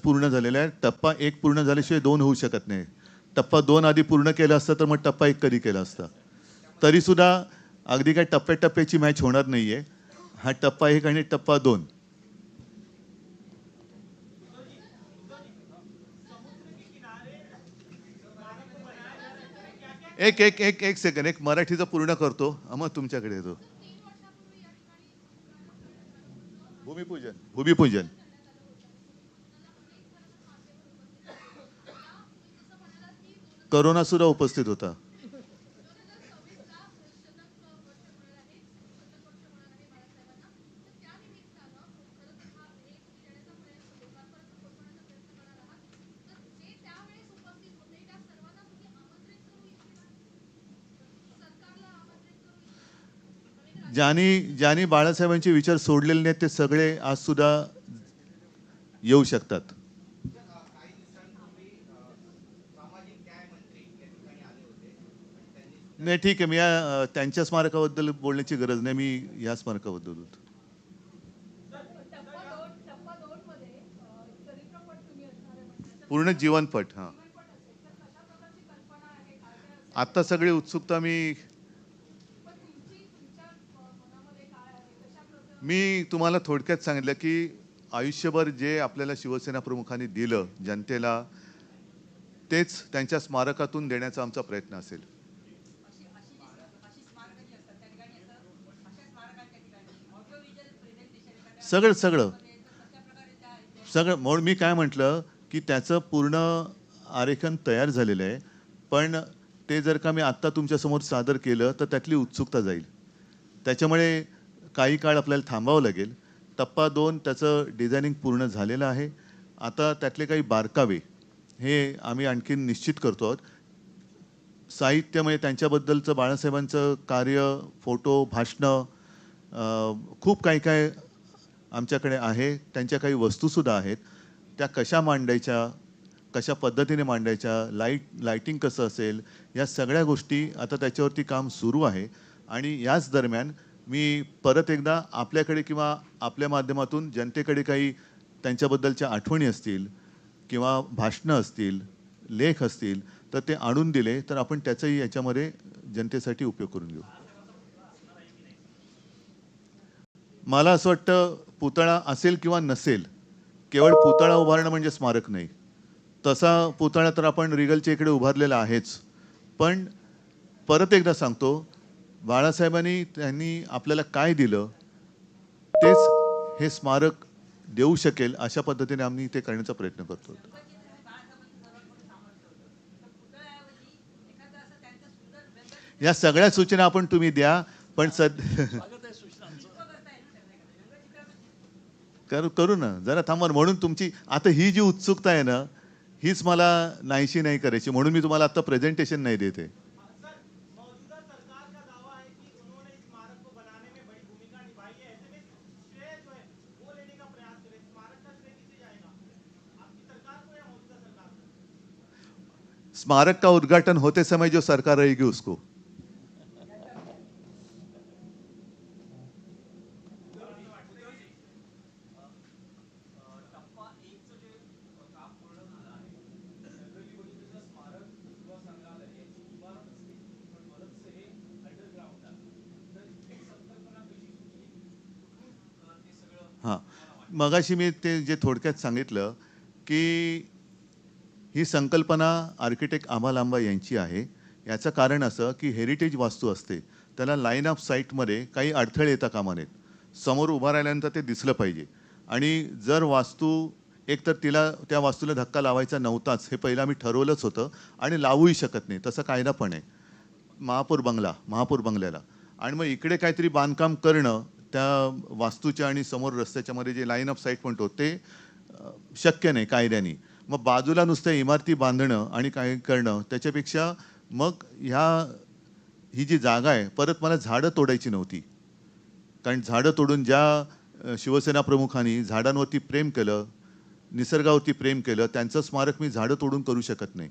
पूर्ण झालेला आहे. टप्पा 1 पूर्ण झाल्याशिवाय 2 होऊ शकत नाही. टप्पा 2 आधी पूर्ण केला असता तर मग टप्पा 1 कधी केला असता. तरीसुद्धा अगदी काही टप्प्याटप्प्याची मॅच होणार नाहीये. हा टप्पा 1 आणि टप्पा 2. एक सेकंड, एक मराठीचं पूर्ण करतो, मग तुमच्याकडे येतो. भूमिपूजन. करोना सुद्धा उपस्थित होता. ज्यांनी बाळासाहेबांचे विचार सोडलेले नाहीत ते सगळे आज सुद्धा येऊ शकतात. नाही, ठीक आहे. मी त्यांच्या स्मारकाबद्दल बोलण्याची गरज नाही. मी या स्मारकाबद्दल बोलतो. पूर्ण जीवनपट. हां, आता सगळी उत्सुकता मी तुम्हाला थोडक्यात सांगितलं की आयुष्यभर जे आपल्याला शिवसेना प्रमुखांनी दिलं जनतेला, तेच त्यांच्या स्मारकातून देण्याचा आमचा प्रयत्न असेल. सगळं सगळं सगळं म्हणून मी काय म्हटलं की त्याचं पूर्ण आरेखन तयार झालेलं आहे. पण ते जर का मी आत्ता तुमच्यासमोर सादर केलं तर त्यातली उत्सुकता जाईल. त्याच्यामुळे काही काळ आपल्याला थांबावं लागेल. टप्पा 2 त्याचं डिझायनिंग पूर्ण झालेलं आहे. आता त्यातले काही बारकावे हे आम्ही आणखीन निश्चित करतो आहोत. साहित्य म्हणजे त्यांच्याबद्दलचं बाळासाहेबांचं कार्य, फोटो, भाषणं, खूप काही काय आमच्याकडे आहे. त्यांच्या काही वस्तूसुद्धा आहेत. त्या कशा मांडायच्या, कशा पद्धतीने मांडायच्या, लाईटिंग कसं असेल, या सगळ्या गोष्टी आता त्याच्यावरती काम सुरू आहे. आणि याच दरम्यान मी परत एकदा आपल्याकडे किंवा आपल्या माध्यमातून जनतेकडे काही त्यांच्याबद्दलच्या आठवणी असतील किंवा भाषणं असतील, लेख असतील, तर ते आणून दिले तर आपण त्याचाही याच्यामध्ये जनतेसाठी उपयोग करून घेऊ. मला असं वाटतं पुतळा असेल किंवा नसेल, केवळ पुतळा उभारणं म्हणजे स्मारक नाही. तसा पुतळा तर आपण रिगलच्या इकडे उभारलेला आहेच. पण परत एकदा सांगतो, बाळासाहेबांनी त्यांनी आपल्याला काय दिलं तेच हे स्मारक देऊ शकेल अशा पद्धतीने आम्ही ते करण्याचा प्रयत्न करतो. या सगळ्या सूचना आपण तुम्ही द्या, पण करू ना, जरा थांबा. म्हणून तुमची आता ही जी उत्सुकता आहे ना, हीच मला नाहीशी नाही करायची. म्हणून मी तुम्हाला आता प्रेझेंटेशन नाही देते. स्मारक का उद्घाटन होते समय जो सरकार रहेगी उसको. हां, मगाशी मी ते जे थोडक्यात सांगितलं की ही संकल्पना आर्किटेक्ट आभा लांबा यांची आहे. याचं कारण असं की हेरिटेज वास्तू असते, त्याला लाईन ऑफ साईटमध्ये काही अडथळे येता कामा नयेत. समोर उभा राहिल्यानंतर ते दिसलं पाहिजे. आणि जर वास्तू एकतर तिला त्या वास्तूला धक्का लावायचा नव्हताच, हे पहिलं आम्ही ठरवलंच होतं आणि लावूही शकत नाही, तसा कायदा पण आहे महापौर बंगल्याला. आणि मग इकडे काहीतरी बांधकाम करणं त्या वास्तूच्या आणि समोर रस्त्याच्या मध्ये जे लाईन ऑफ साईट म्हणतो ते शक्य नाही कायद्याने. मग बाजूला नुसत्या इमारती बांधणं आणि काय करणं त्याच्यापेक्षा मग ही जी जागा आहे, परत मला झाडं तोडायची नव्हती. कारण झाडं तोडून ज्या शिवसेना प्रमुखांनी झाडांवरती प्रेम केलं, निसर्गावरती प्रेम केलं, त्यांचं स्मारक मी झाडं तोडून करू शकत नाही.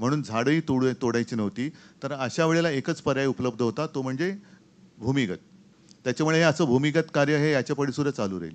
म्हणून झाडंही तोडायची नव्हती. तर अशा वेळेला एकच पर्याय उपलब्ध होता, तो म्हणजे भूमिगत. त्याच्यामुळे हे असं भूमिगत कार्य हे याच्यापुढे सुद्धा चालू राहील.